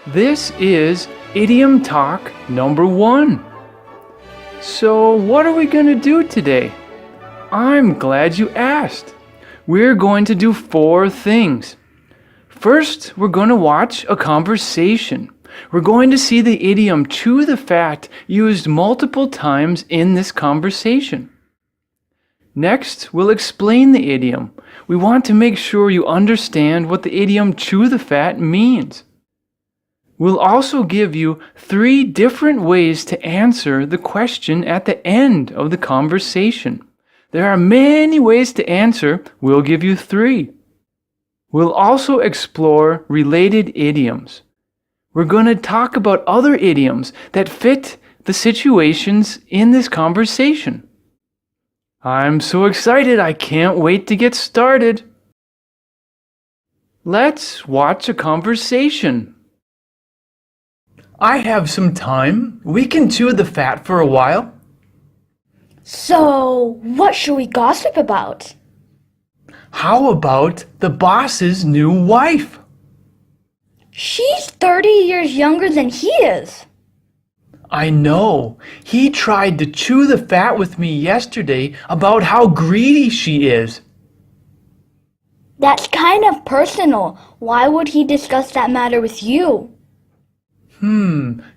This is Idiom Talk number 1. So what are we going to do today? I'm glad you asked. We're going to do 4 things. First, we're going to watch a conversation. We're going to see the idiom chew the fat used multiple times in this conversation. Next, we'll explain the idiom. We want to make sure you understand what the idiom chew the fat means. We'll also give you 3 different ways to answer the question at the end of the conversation. There are many ways to answer. We'll give you 3. We'll also explore related idioms. We're going to talk about other idioms that fit the situations in this conversation. I'm so excited, I can't wait to get started. Let's watch a conversation. I have some time. We can chew the fat for a while. So, what should we gossip about? How about the boss's new wife? She's 30 years younger than he is. I know. He tried to chew the fat with me yesterday about how greedy she is. That's kind of personal. Why would he discuss that matter with you?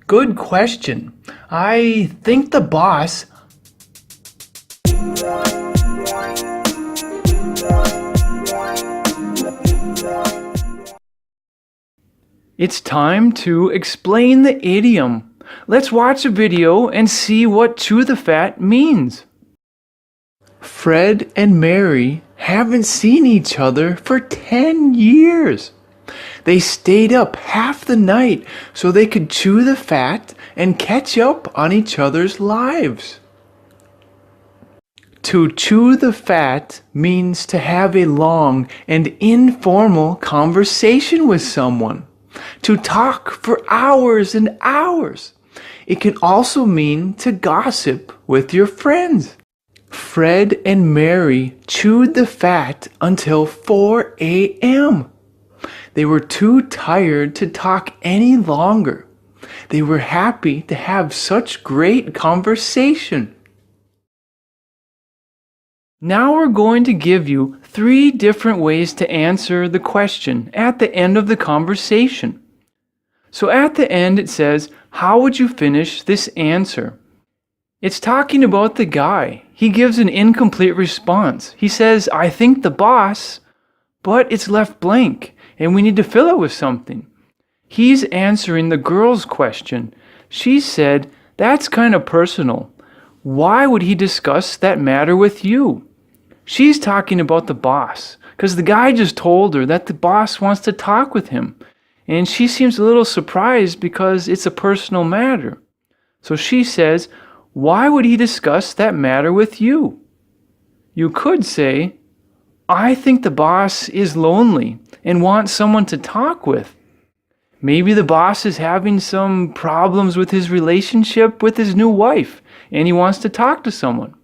Good question. I think the boss... It's time to explain the idiom. Let's watch a video and see what chew the fat means. Fred and Mary haven't seen each other for 10 years. They stayed up half the night so they could chew the fat and catch up on each other's lives. To chew the fat means to have a long and informal conversation with someone. To talk for hours and hours. It can also mean to gossip with your friends. Fred and Mary chewed the fat until 4 a.m. They were too tired to talk any longer. They were happy to have such great conversation. Now we're going to give you 3 different ways to answer the question at the end of the conversation. So at the end it says, how would you finish this answer? It's talking about the guy. He gives an incomplete response. He says, I think the boss, but it's left blank and we need to fill it with something. He's answering the girl's question. She said, that's kind of personal. Why would he discuss that matter with you? She's talking about the boss, because the guy just told her that the boss wants to talk with him. And she seems a little surprised because it's a personal matter. So she says, why would he discuss that matter with you? You could say, I think the boss is lonely and wants someone to talk with. Maybe the boss is having some problems with his relationship with his new wife, and he wants to talk to someone.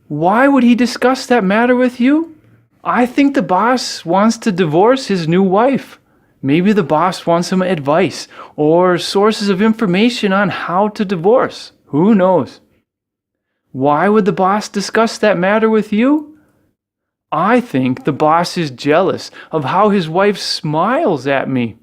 Why would he discuss that matter with you? I think the boss wants to divorce his new wife. Maybe the boss wants some advice or sources of information on how to divorce. Who knows? Why would the boss discuss that matter with you? I think the boss is jealous of how his wife smiles at me.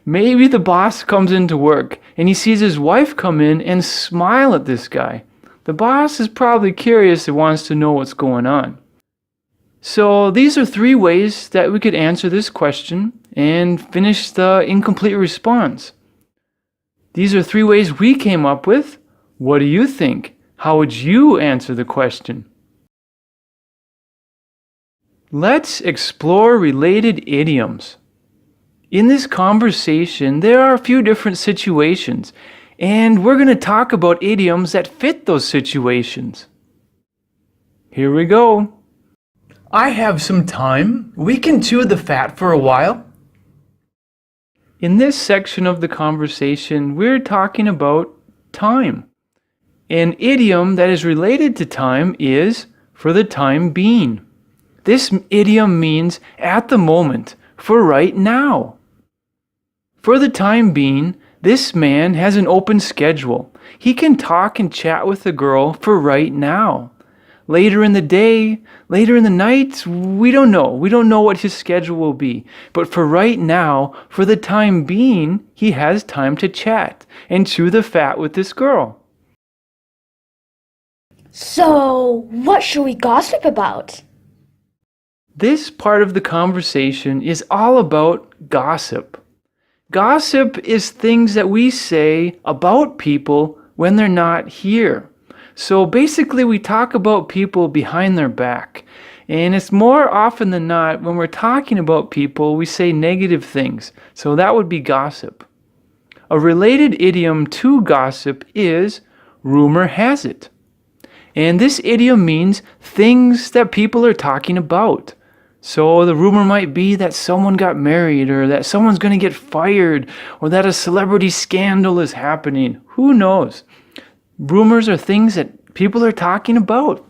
Maybe the boss comes into work and he sees his wife come in and smile at this guy. The boss is probably curious and wants to know what's going on. So these are 3 ways that we could answer this question and finish the incomplete response. These are 3 ways we came up with. What do you think? How would you answer the question? Let's explore related idioms. In this conversation, there are a few different situations, and we're going to talk about idioms that fit those situations. Here we go. I have some time. We can chew the fat for a while. In this section of the conversation, we're talking about time. An idiom that is related to time is for the time being. This idiom means at the moment, for right now. For the time being, this man has an open schedule. He can talk and chat with the girl for right now. Later in the day, later in the night, we don't know. We don't know what his schedule will be. But for right now, for the time being, he has time to chat and chew the fat with this girl. So, what should we gossip about? This part of the conversation is all about gossip. Gossip is things that we say about people when they're not here. So basically we talk about people behind their back. And it's more often than not when we're talking about people we say negative things. So that would be gossip. A related idiom to gossip is rumor has it. And this idiom means things that people are talking about. So the rumor might be that someone got married, or that someone's going to get fired, or that a celebrity scandal is happening. Who knows? Rumors are things that people are talking about.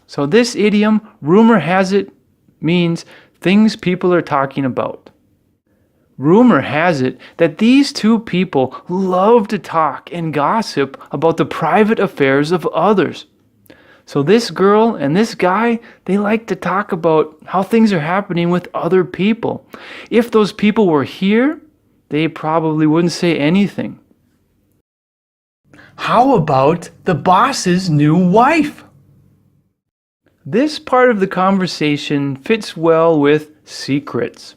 So this idiom, rumor has it, means things people are talking about. Rumor has it that these two people love to talk and gossip about the private affairs of others. So this girl and this guy, they like to talk about how things are happening with other people. If those people were here, they probably wouldn't say anything. How about the boss's new wife? This part of the conversation fits well with secrets.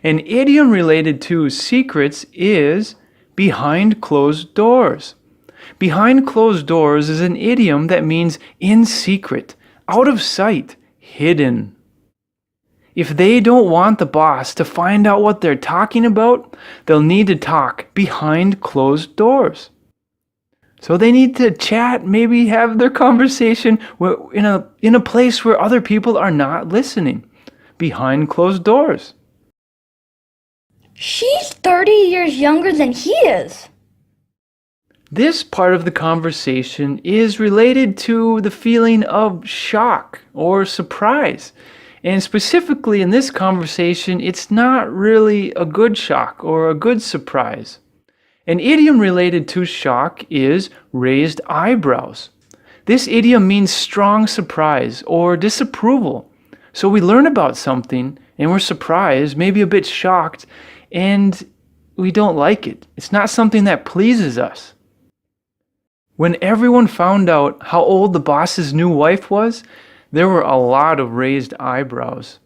An idiom related to secrets is behind closed doors. Behind closed doors is an idiom that means in secret, out of sight, hidden. If they don't want the boss to find out what they're talking about, they'll need to talk behind closed doors. So they need to chat, maybe have their conversation in a place where other people are not listening, behind closed doors. She's 30 years younger than he is. This part of the conversation is related to the feeling of shock or surprise. And specifically in this conversation, it's not really a good shock or a good surprise. An idiom related to shock is raised eyebrows. This idiom means strong surprise or disapproval. So we learn about something and we're surprised, maybe a bit shocked, and we don't like it. It's not something that pleases us. When everyone found out how old the boss's new wife was, there were a lot of raised eyebrows.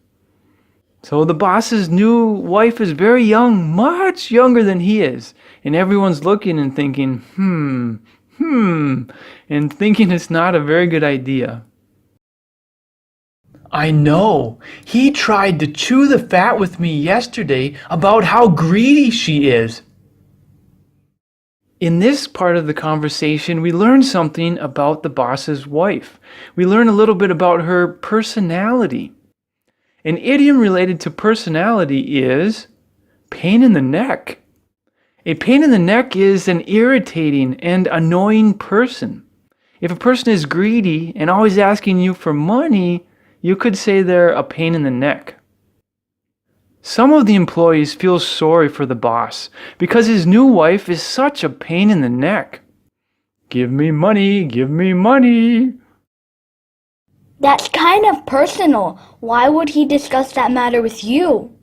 So the boss's new wife is very young, much younger than he is. And everyone's looking and thinking, and thinking it's not a very good idea. I know. He tried to chew the fat with me yesterday about how greedy she is. In this part of the conversation, we learn something about the boss's wife. We learn a little bit about her personality. An idiom related to personality is pain in the neck. A pain in the neck is an irritating and annoying person. If a person is greedy and always asking you for money, you could say they're a pain in the neck. Some of the employees feel sorry for the boss because his new wife is such a pain in the neck. Give me money, give me money. That's kind of personal. Why would he discuss that matter with you?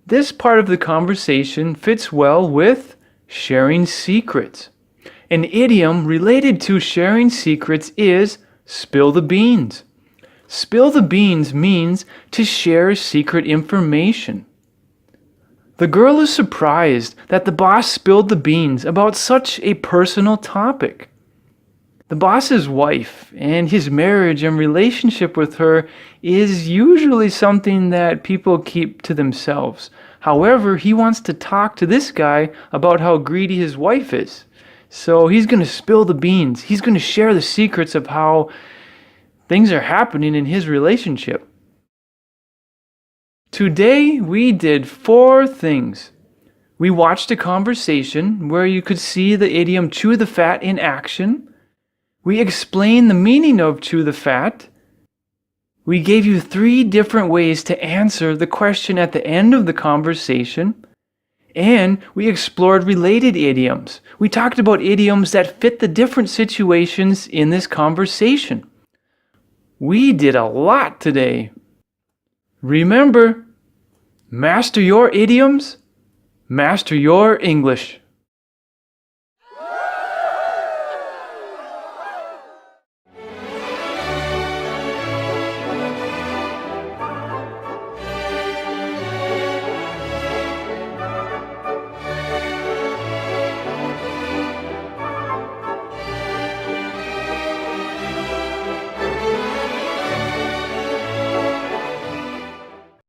This part of the conversation fits well with sharing secrets. An idiom related to sharing secrets is spill the beans. Spill the beans means to share secret information. The girl is surprised that the boss spilled the beans about such a personal topic. The boss's wife and his marriage and relationship with her is usually something that people keep to themselves. However, he wants to talk to this guy about how greedy his wife is. So he's going to spill the beans. He's going to share the secrets of how things are happening in his relationship. Today we did 4 things. We watched a conversation where you could see the idiom chew the fat in action. We explained the meaning of chew the fat. We gave you 3 different ways to answer the question at the end of the conversation. And we explored related idioms. We talked about idioms that fit the different situations in this conversation. We did a lot today. Remember, master your idioms, master your English.